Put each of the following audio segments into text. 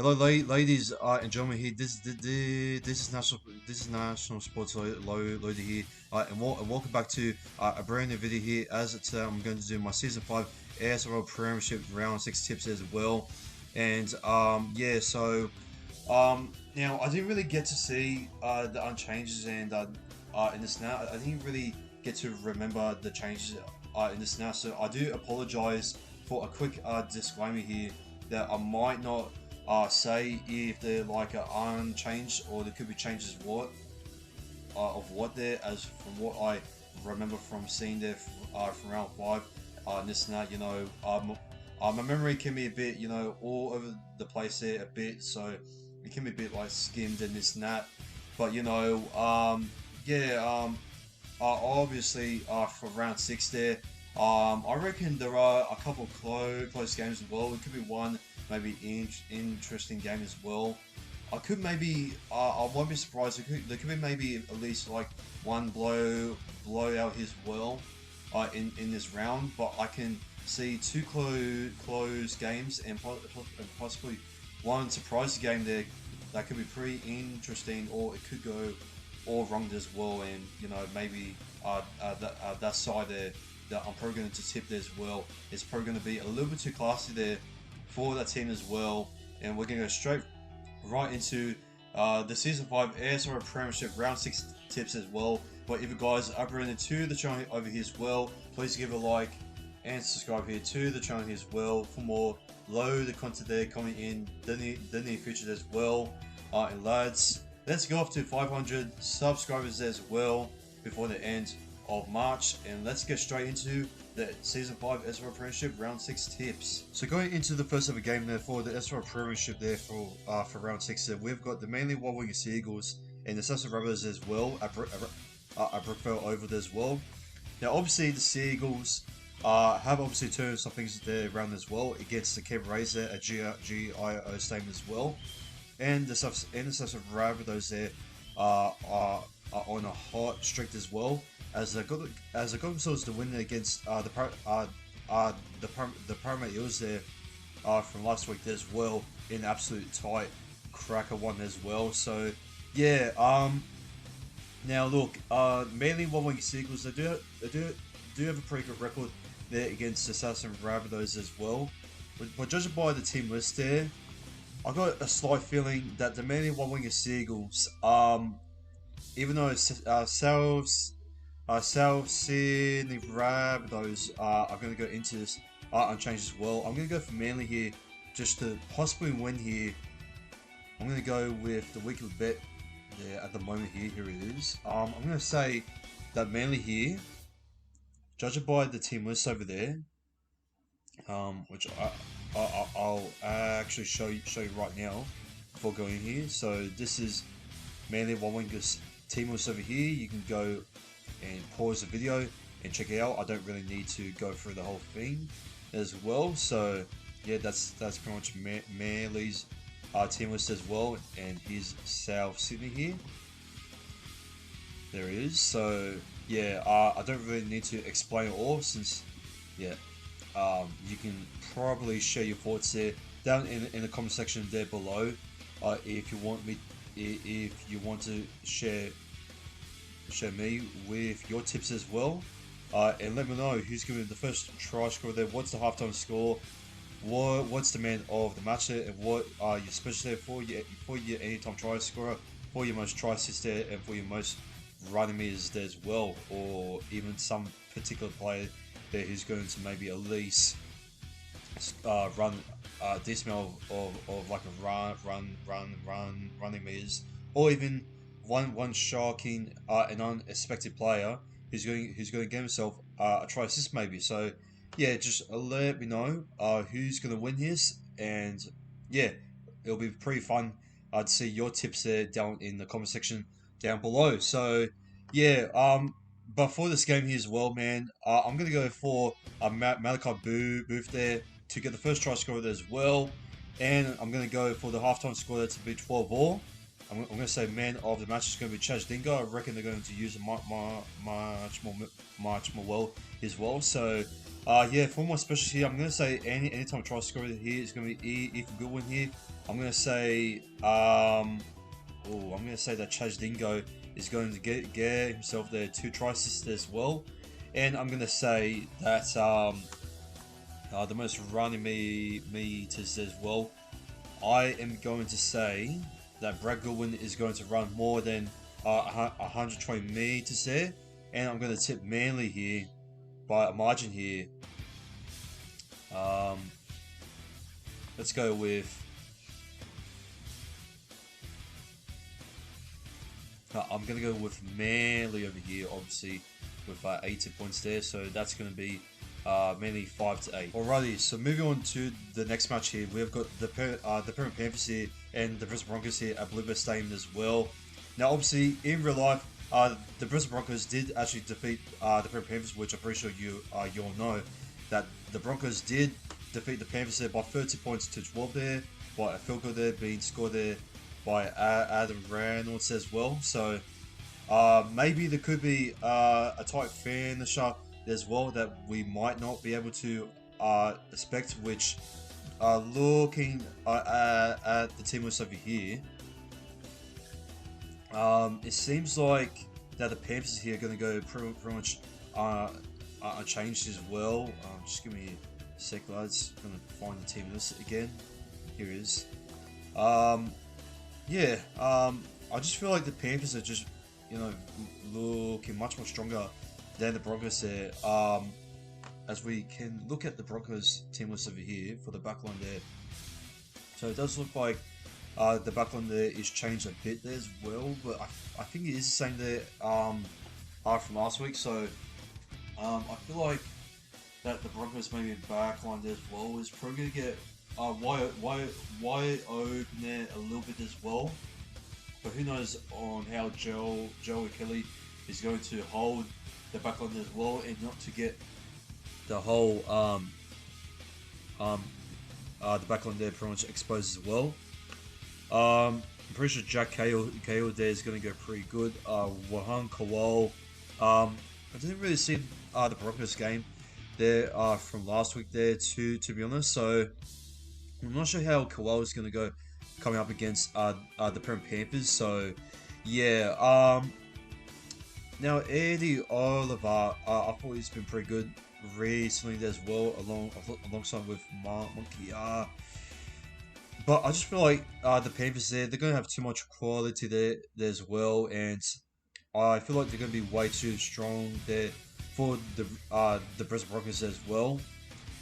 Hello, ladies and gentlemen. Here, this is national sports loader here, and welcome back to a brand new video here. As today, I'm going to do my season 5 SRL Premiership round 6 tips as well, and yeah. So now I didn't really get to see the unchanges and in this now. I didn't really get to remember the changes in this now. So I do apologize for a quick disclaimer here that I might not say if they're like unchanged or there could be changes of what there, as from what I remember from seeing there from round 5 and this and that, my memory can be a bit, all over the place there a bit, so it can be a bit like skimmed and this and that, but yeah, obviously for round 6 there, I reckon there are a couple close games as well. It could be one maybe interesting game as well. I could maybe I won't be surprised. There could be maybe at least like one blowout as well in this round. But I can see two close games and possibly one surprise game there that could be pretty interesting, or it could go all wrong as well. And maybe that side there that I'm probably going to tip there as well. It's probably going to be a little bit too classy there for that team as well. And we're going to go straight right into the Season 5 SRL Premiership Round 6 tips as well. But if you guys are brand to the channel over here as well, please give a like and subscribe here to the channel here as well for more load of content there coming in the near future as well. And lads, let's go off to 500 subscribers as well before the end of March, and let's get straight into the Season 5 SRL Premiership Round 6 tips. So going into the first ever game there for the SRL Premiership there for Round 6 there, we've got the mainly Wild Sea Eagles and the Sassy Rabbits as well at Brookvale Oval as well. Now obviously the Sea Eagles have obviously turned some things there around as well against the Cape Rays there at GIO Stadium as well. And the Sassy Rabbits there are on a hot streak as well, as they got themselves the win against the Paramount Eels there from last week as well, in absolute tight cracker one as well. So yeah, now look, mainly Wild Eagles, they do have a pretty good record there against the Sassy Rabbitohs as well. But judging by the team list there, I got a slight feeling that the mainly Wild Eagles, even though South Sydney Rabbitohs are going to go into this unchanged as well. I'm going to go for Manly here, just to possibly win here. I'm going to go with the weekly bet there at the moment here. Here it is. I'm going to say that Manly here, judging by the team list over there, which I'll actually show you right now before going here. So this is Manly Wild Wingers team list over here. You can go and pause the video and check it out. I don't really need to go through the whole thing as well. So yeah, that's pretty much Manly's team list as well, and here's South Sydney here. There it is. So yeah, I don't really need to explain it all, since yeah, you can probably share your thoughts there down in the comment section there below. If you want to share me with your tips as well, and let me know who's going to be the first try scorer there, what's the halftime score, what's the man of the match there, and what are your specials there for your anytime try scorer, for your most try assists there, and for your most running meters there as well, or even some particular player there who's going to maybe at least run this amount of like a running meters, or even one shocking and unexpected player who's going to get himself a try assist maybe. So yeah, just let me know who's going to win this, and yeah, it'll be pretty fun to see your tips there down in the comment section down below. So yeah, but for this game here as well, man, I'm going to go for Malachi Booth there to get the first try scorer there as well, and I'm going to go for the halftime score there to be 12-all. I'm going to say man of the match is going to be Chaz Dingo. I reckon they're going to use it much more well as well. So, yeah, for my specialty here, I'm going to say anytime try scorer here is going to be Ethan Goodwin here. I'm going to say, I'm going to say that Chaz Dingo is going to get himself their 2 try assists as well. And I'm going to say that the most running meters as well. I am going to say that Brad Goodwin is going to run more than 120 meters there, and I'm going to tip Manly here by a margin here. Let's go with. I'm going to go with Manly over here, obviously, with 80 points there. So that's going to be mainly 5 to 8. Alrighty, so moving on to the next match here, we've got the Penrith Panthers here and the Brisbane Broncos here at Bluebird Stadium as well. Now, obviously, in real life, the Brisbane Broncos did actually defeat the Penrith Panthers, which I'm pretty sure you all know that the Broncos did defeat the Panthers there by 30 points to 12 there, by a field goal there being scored there by Adam Reynolds as well. So maybe there could be a tight finisher as well that we might not be able to expect, which looking at the team list over here, it seems like that the Panthers here are going to go pretty much unchanged as well. Just give me a sec, lads. I'm going to find the team list again. Here it is. Yeah, I just feel like the Panthers are just, looking much more stronger than the Broncos there. As we can look at the Broncos team list over here for the backline there. So it does look like the backline there is changed a bit there as well, but I think it is the same there from last week. So I feel like that the Broncos maybe backline there as well is probably going to get wide open there a little bit as well. But who knows on how Joey Kelly is going to hold the backline there as well, and not to get the whole the backline there pretty much exposed as well. I'm pretty sure Jack Cahill there is going to go pretty good. Wahan Kowal. I didn't really see the Broncos game there from last week there to be honest. So I'm not sure how Kowal is going to go coming up against the Penrith Panthers. So yeah. Now Eddie Oliver, I thought he's been pretty good recently as well, alongside with Monkey. But I just feel like the Panthers they're going to have too much quality there as well, and I feel like they're going to be way too strong there for the Brisbane Broncos as well.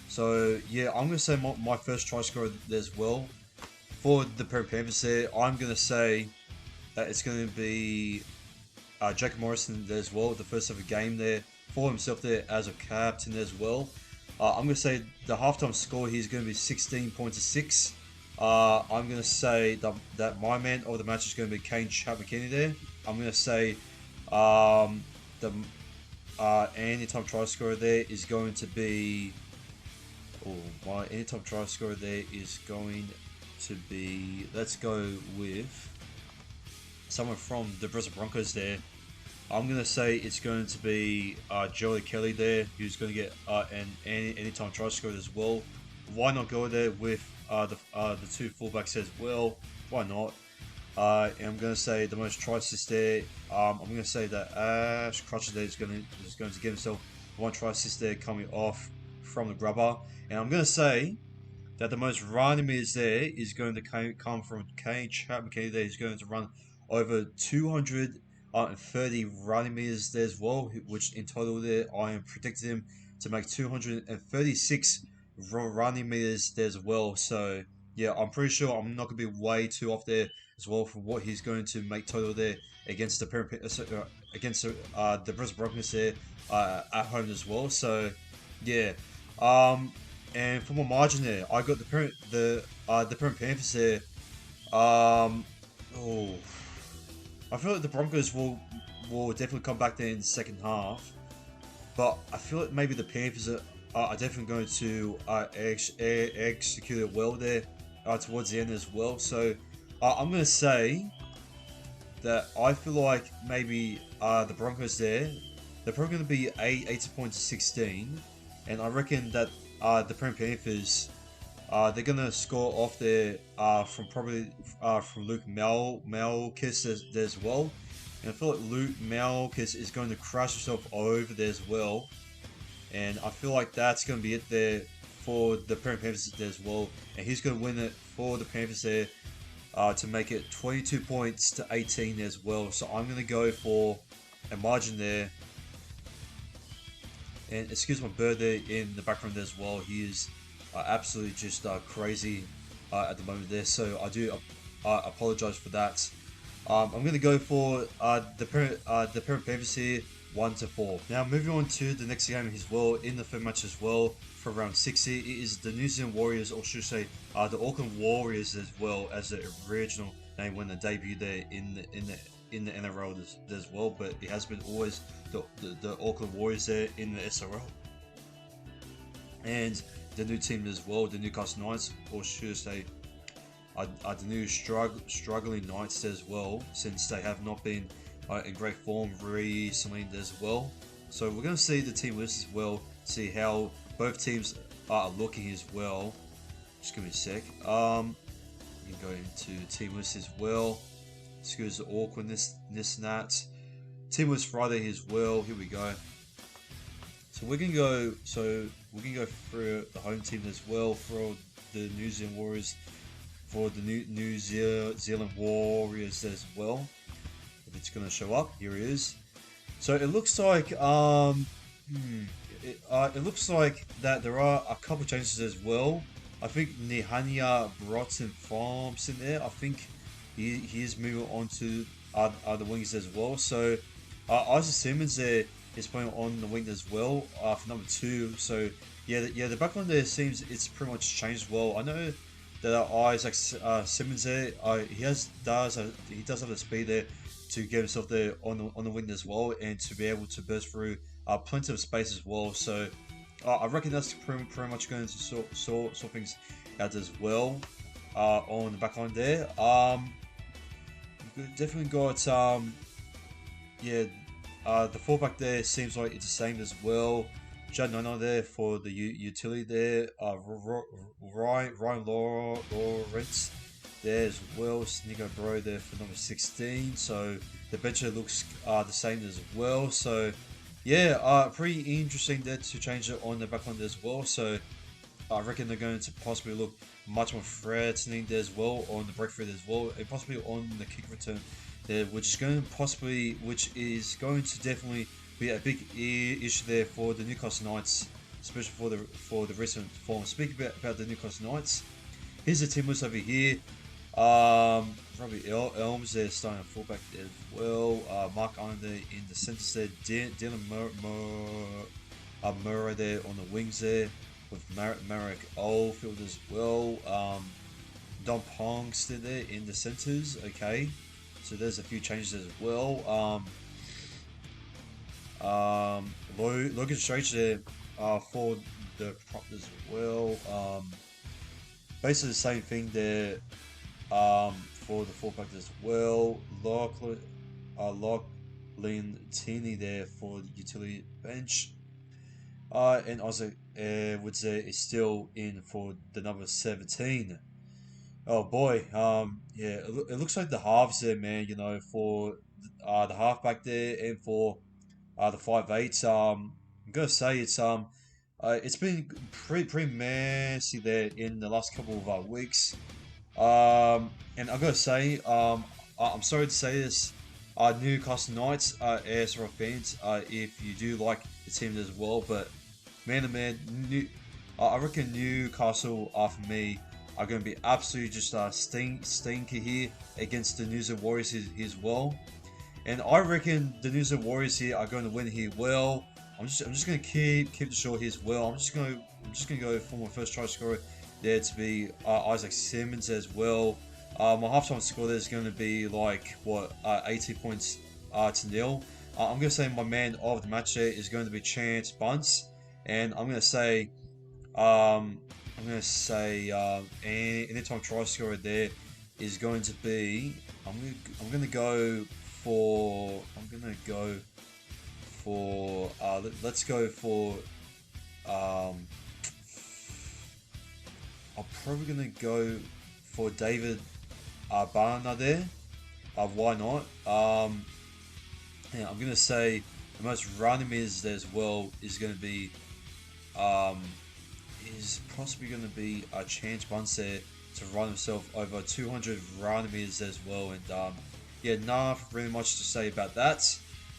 So yeah, I'm going to say my first try scorer there as well for the Panthers there. I'm going to say that it's going to be Jacob Morrison there as well, the first ever game there for himself there as a captain as well. I'm going to say the halftime score here is going to be 16 points to 6. I'm going to say that my man of the match is going to be Kane Chapman-Kenny there. I'm going to say the anytime try scorer there is going to be... my anytime try scorer there is going to be... Let's go with someone from the Brisbane Broncos there. I'm going to say it's going to be Joey Kelly there, who's going to get an anytime try scorer as well. Why not go there with the 2 fullbacks as well? Why not? And I'm going to say the most try assists there. I'm going to say that Ash Crutcher there is going to get himself 1 try assist there coming off from the grubber. And I'm going to say that the most running meters there is going to come from Kane Chapman-Kenny there. He's going to run over 230 running meters there as well, which in total there I am predicting him to make 236 running meters there as well. So yeah, I'm pretty sure I'm not going to be way too off there as well for what he's going to make total there against the Brisbane Broncos there at home as well. So yeah, and for my margin there, I got the Penrith Panthers there. I feel like the Broncos will definitely come back there in the second half, but I feel like maybe the Panthers are definitely going to execute it well there towards the end as well. So I'm going to say that I feel like maybe the Broncos there, they're probably going to be 80 points to 16, and I reckon that the Panthers, they're going to score off there from probably from Luke Malkis there as well. And I feel like Luke Malkis is going to crash himself over there as well. And I feel like that's going to be it there for the Panthers there as well. And he's going to win it for the Panthers there to make it 22 points to 18 as well. So I'm going to go for a margin there. And excuse my bird there in the background there as well. He is absolutely just crazy at the moment there. So I do apologize for that. I'm going to go for the parent Panthers here, 1-4. Now moving on to the next game as well in the third match as well for round 60. It is the New Zealand Warriors, or should I say the Auckland Warriors as well as the original name when they debuted there in the NRL as well. But it has been always the Auckland Warriors there in the SRL. And the new team as well, the Newcastle Knights, or should I say the new struggling Knights as well, since they have not been in great form recently as well. So we're going to see the team list as well, see how both teams are looking as well. Just give me a sec. You can go into team list as well. Excuse the awkwardness, this and that. Team list Friday as well. Here we go. So we're gonna go. So we're gonna go through the home team as well for the New Zealand Warriors, for the New Zealand Warriors as well. If it's gonna show up, here it is. So it looks like it looks like that there are a couple changes as well. I think Nihania Broughton Farms in there. I think he is moving on to the wings as well. So Isaac Simmons there is playing on the wing as well for number 2. So yeah, the backline there seems it's pretty much changed well. I know that Isaac Simmons there, he does have the speed there to get himself there on the wing as well, and to be able to burst through plenty of space as well. So I reckon that's pretty much going to sort things out as well on the backline there. Definitely got the fullback there seems like it's the same as well. Jad Nana there for the utility there. Ryan Lawrence there as well. Snigo Bro there for number 16. So the bench looks the same as well. So yeah, pretty interesting there to change it on the backline as well. So I reckon they're going to possibly look much more threatening there as well on the breakthrough as well, and possibly on the kick return there, which is going to definitely be a big issue there for the Newcastle Knights, especially for the recent form. Speaking about the Newcastle Knights, here's the team list over here. Robbie Elms there starting at fullback there as well. Mark Allen there in the centres there. Dylan Murray there on the wings there, with Marek Oldfield as well. Don Pong still there in the centres. Okay, so there's a few changes as well. Logan Strange there for the prop as well. Basically the same thing there for the fullback as well. Lachlan Tini there for the utility bench. And Isaac Woods there is still in for the number 17. Oh boy, yeah, it looks like the halves there, man. You know, for the halfback there and for the 5'8". I'm gonna say it's been pretty messy there in the last couple of weeks. And I'm gonna say, I'm sorry to say this, Newcastle Knights, ASRL fans, if you do like the team as well, but man, I reckon Newcastle, for me, are going to be absolutely just stinky here against the New Zealand Warriors here as well. And I reckon the New Zealand Warriors here are going to win here well. I'm just going to keep the short here as well. I'm just going to go for my first try scorer there to be Isaac Simmons as well. My halftime score there is going to be like 80 points to 0. I'm going to say my man of the match there is going to be Chance Bunce, and I'm going to say anytime try scorer there is going to be. I'm gonna go for. Let's go for. Um, I'm probably gonna go for David Barner there. Why not? Yeah, I'm gonna say the most random is there as well is gonna be um, is possibly gonna be a Chance Bunce to run himself over 200 randomies as well. And yeah, not really much to say about that.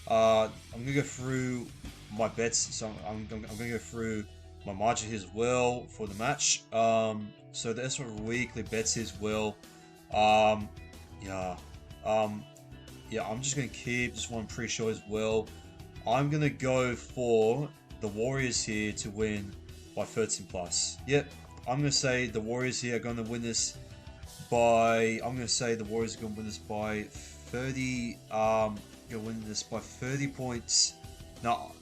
I'm gonna go through my bets. So I'm gonna go through my margin here as well for the match. So the SRL weekly bets as well. Um, yeah. Um, yeah, I'm just gonna keep this one pretty sure as well. I'm gonna go for the Warriors here to win by 13 plus. Yep, I'm gonna say the Warriors here are gonna win this by. I'm gonna say the Warriors are gonna win this by 30. Gonna win this by 30 points. No,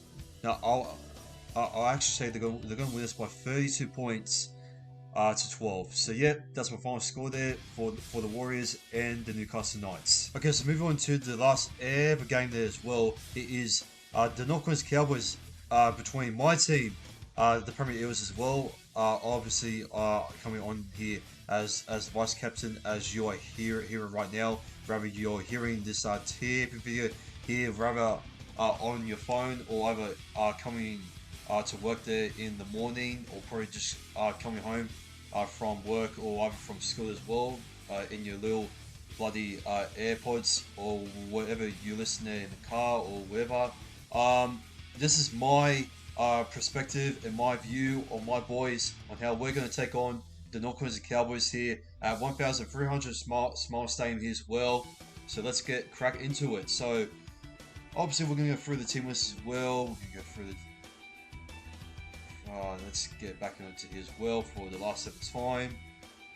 no, I'll actually say they're gonna win this by 32 points to 12. So yeah, that's my final score there for the Warriors and the Newcastle Knights. Okay, so moving on to the last ever game there as well. It is the North Coast Cowboys between my team, the Premier Eagles as well. Obviously, coming on here as vice captain, as you are here right now. Rather you're hearing this tip video here, rather on your phone or either coming to work there in the morning, or probably just coming home from work or either from school as well, in your little bloody AirPods or whatever you listen there in the car or wherever. This is my perspective and my view on my boys on how we're going to take on the North Queensland Cowboys here at 1,300 Smile Stadium here as well. So let's get crack into it. So obviously we're going to go through the team list as well. We can go through the let's get back into here as well for the last of time.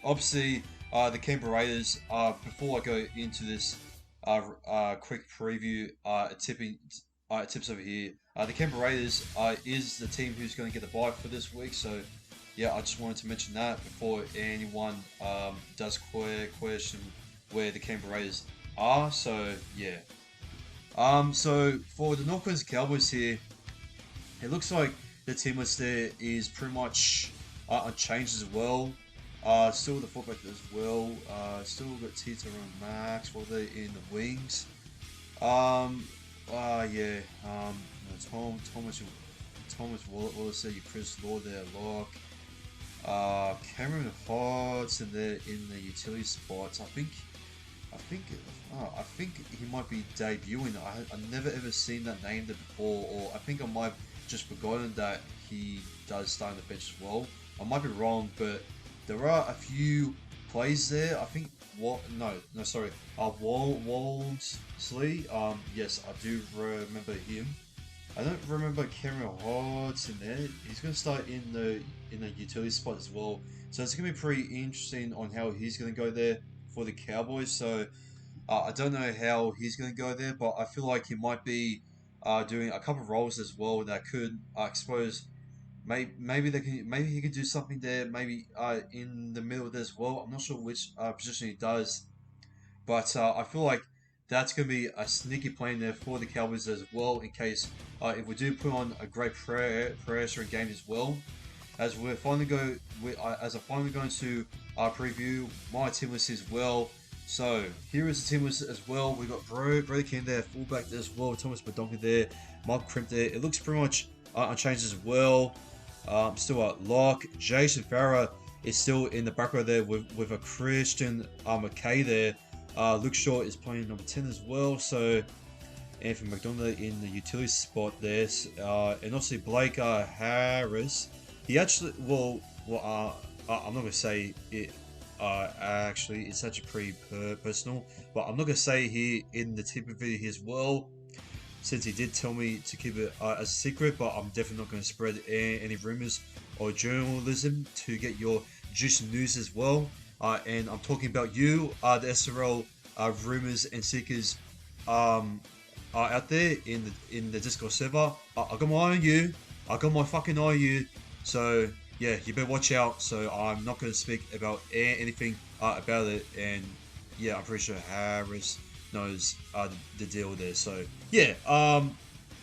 Obviously, the Canberra Raiders. Before I go into this quick preview, tips over here. The Canberra Raiders is the team who's going to get the bye for this week. So, yeah, I just wanted to mention that before anyone does question where the Canberra Raiders are. So, yeah. So for the North Coast Cowboys here, it looks like the team list there is pretty much unchanged as well. Still the fullback as well. Still got Tito and Max while they're in the wings. Yeah. Thomas Wallace there, Chris Lord there, lock. Cameron Hodgson there in the utility spots. I think he might be debuting. I never ever seen that name there before, or I think I might just forgotten that he does start on the bench as well. I might be wrong, but there are a few plays there. I think Walmsley. Yes, I do remember him. I don't remember Cameron Hodgson there. He's going to start in the utility spot as well. So it's going to be pretty interesting on how he's going to go there for the Cowboys. So I don't know how he's going to go there, but I feel like he might be doing a couple of roles as well that could expose. Maybe he could do something there. Maybe in the middle there as well. I'm not sure which position he does, but I feel like that's going to be a sneaky plan there for the Cowboys as well. In case if we do put on a great pressure game as well. As I'm finally going to preview my team list as well. So here is the team list as well. We got Brody King there, fullback there as well. Thomas Badonka there, Mark Crimp there. It looks pretty much unchanged as well. Still at lock. Jason Farah is still in the back row there with a Christian McKay there. Luke Shaw is playing number 10 as well. So Anthony McDonald in the utility spot there, and obviously Blake Harris. He actually, I'm not gonna say it. Actually, it's actually pretty personal, but I'm not gonna say here in the tip of video here as well, since he did tell me to keep it as a secret. But I'm definitely not gonna spread any rumors or journalism to get your juicy news as well. And I'm talking about you, the SRL rumors and seekers out there in the Discord server. I got my eye on you. I got my fucking eye on you. So yeah, you better watch out. So I'm not going to speak about anything about it. And yeah, I'm pretty sure Harris knows the deal there. So yeah.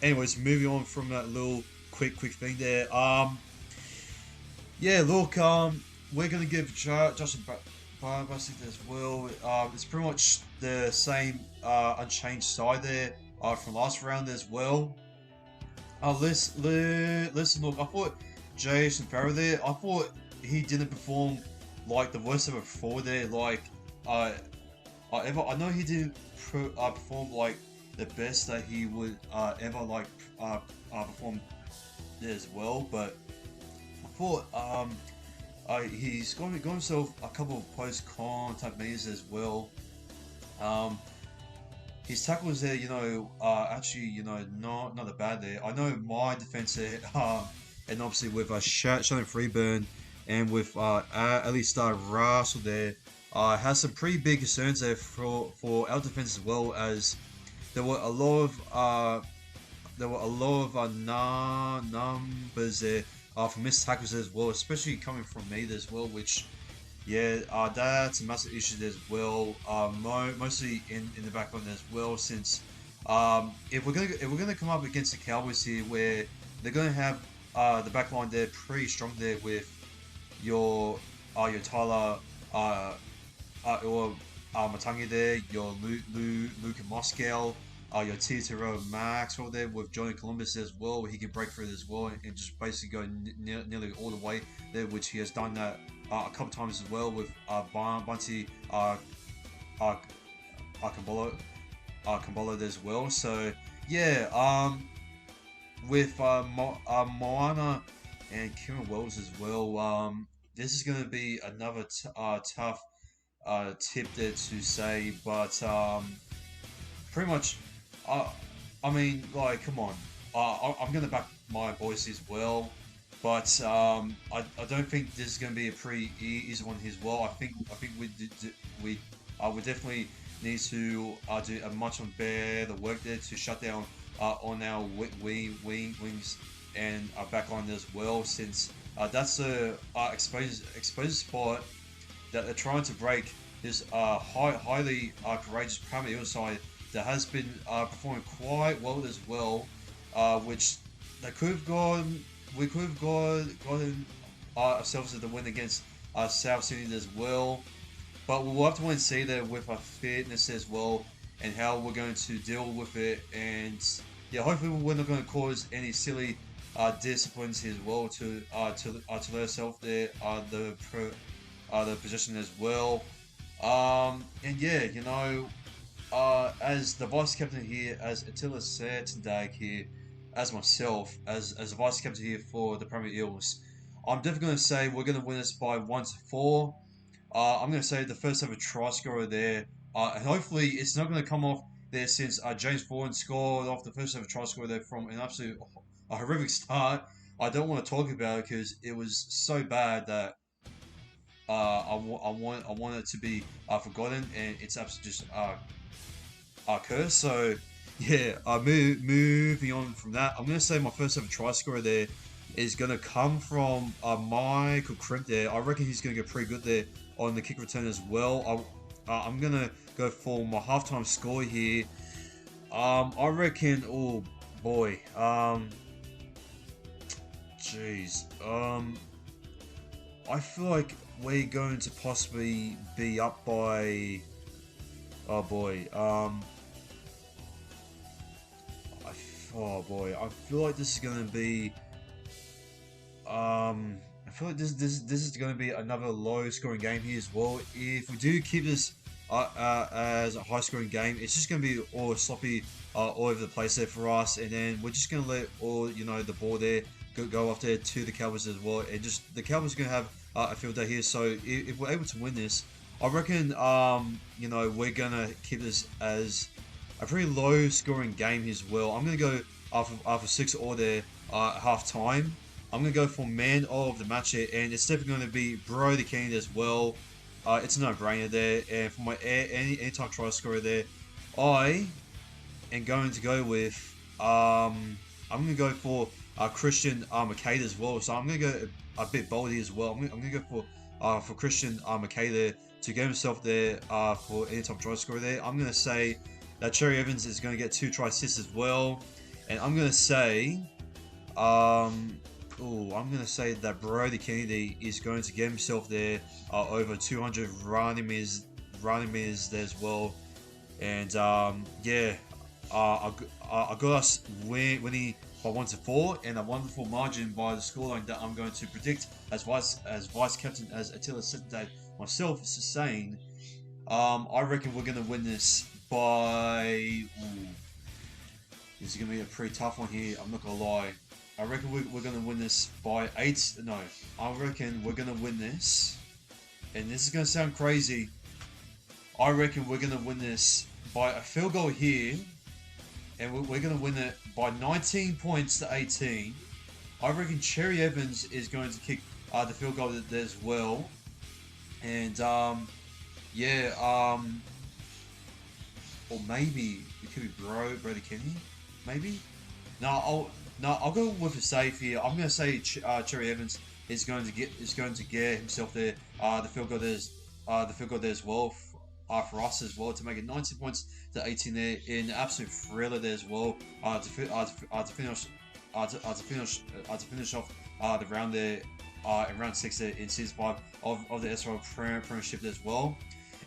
Anyways, moving on from that little quick thing there. Yeah. Look. We're gonna give Justin Basic as well. It's pretty much the same unchanged side there. From last round as well. Listen, look, I thought Jason Farrow there, I thought he didn't perform like the worst ever before there. Like, uh, I know he didn't perform like the best that he would ever like perform there as well, but I thought he's got himself a couple of post con type meetings as well. Um, his tackles there, actually, not that bad there. I know my defense there, and obviously with Shannon Freeburn and with Alistar Russell there, has some pretty big concerns there for our defense as well, as there were a lot of numbers there for missed tackles as well, especially coming from me as well, which yeah, that's a massive issue as well. Mostly in the back line as well, since if we're gonna come up against the Cowboys here, where they're gonna have the back line there pretty strong there with your Tyler or Matangi there, your Luca Moscow, your Tito Maxwell there with Johnny Columbus as well, where he can break through as well and just basically go nearly all the way there, which he has done that a couple times as well with Bunty uh, Kambolo there as well. So yeah, with Moana and Kieran Wells as well, this is going to be another tough tip there to say, but pretty much, uh, I mean, like, come on, I'm going to back my boys as well. But I don't think this is going to be a pretty easy one as well. I think we definitely need to do a much better work there to shut down on our wings and our back line as well, since that's a exposed spot that they're trying to break. This highly courageous Premier Eagles side that has been performing quite well as well, which they could have gone. We could have gotten ourselves the win against South Sydney as well, but we'll have to wait and see that with our fitness as well and how we're going to deal with it. And yeah, hopefully we're not going to cause any silly disciplines as well to let ourselves there the position as well. And yeah, as the vice captain here, as Attila Sertendag here, as myself, as a vice captain here for the Premier Eels, I'm definitely going to say we're going to win this by 1-4. I'm going to say the first ever try scorer there, and hopefully it's not going to come off there, since James Ford scored off the first ever try scorer there from an absolute horrific start. I don't want to talk about it because it was so bad that I want it to be forgotten, and it's absolutely just curse. So yeah, moving on from that, I'm gonna say my first ever try scorer there is gonna come from Michael Crimp there. I reckon he's gonna get pretty good there on the kick return as well. I'm gonna go for my halftime score here. I reckon. Oh boy. Jeez. I feel like we're going to possibly be up by. Oh boy. Oh boy, I feel like this is going to be. I feel like this is going to be another low-scoring game here as well. If we do keep this as a high-scoring game, it's just going to be all sloppy all over the place there for us, and then we're just going to let all the ball there go off there to the Cowboys as well, and just the Cowboys are going to have a field day here. So if we're able to win this, I reckon we're going to keep this as a pretty low scoring game as well. I'm going to go after 6 there half time. I'm going to go for man of the match here, and it's definitely going to be Brody King as well. It's a no-brainer there, and for my anytime try scorer there, I am going to go with I'm going to go for Christian Makeda as well. So I'm gonna go a bit bold here as well. I'm gonna go for Christian Makeda to get himself there for any top try scorer there. I'm gonna say that Cherry Evans is gonna get 2 try assists as well, and I'm gonna say I'm gonna say that Brody Kennedy is going to get himself there over 200 running meters there as well. And yeah, I got us winning by 1-4, and a wonderful margin by the scoreline that I'm going to predict as vice captain, as Attila Setendate myself saying. I reckon we're going to win this by. This is going to be a pretty tough one here. I'm not going to lie. I reckon we're going to win this by 8. No, I reckon we're going to win this, and this is going to sound crazy. I reckon we're going to win this by a field goal here, and we're going to win it by 19 points to 18. I reckon Cherry Evans is going to kick the field goal there as well. And, yeah, or maybe it could be Brody Kennedy, maybe? No, I'll go with a safe here. I'm going to say Cherry Evans is going to get himself there. The field goal there as well. For us as well, to make it 19 points to 18 there in absolute thriller there as well, to finish off the round there in round 6 there in season 5 of the SRL Premiership as well.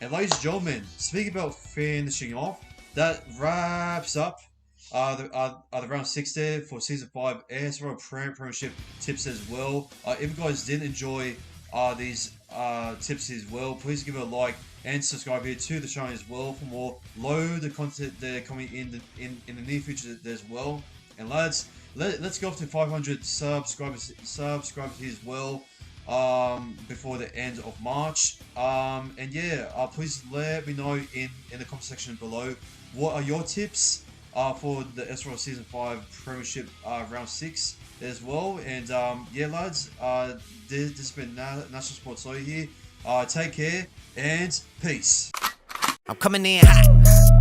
And ladies and gentlemen, speaking about finishing off, that wraps up the round 6 there for season 5 SRL Premiership tips as well. If you guys did enjoy these tips as well, please give it a like and subscribe here to the channel as well for more load of content there coming in the near future there as well. And lads, let's go up to 500 subscribers here as well before the end of March. And yeah, please let me know in the comment section below what are your tips for the SRL season 5 Premiership round 6 as well. And yeah, lads, this has been National Sports Lawyer here. Take care and peace. I'm coming in hot.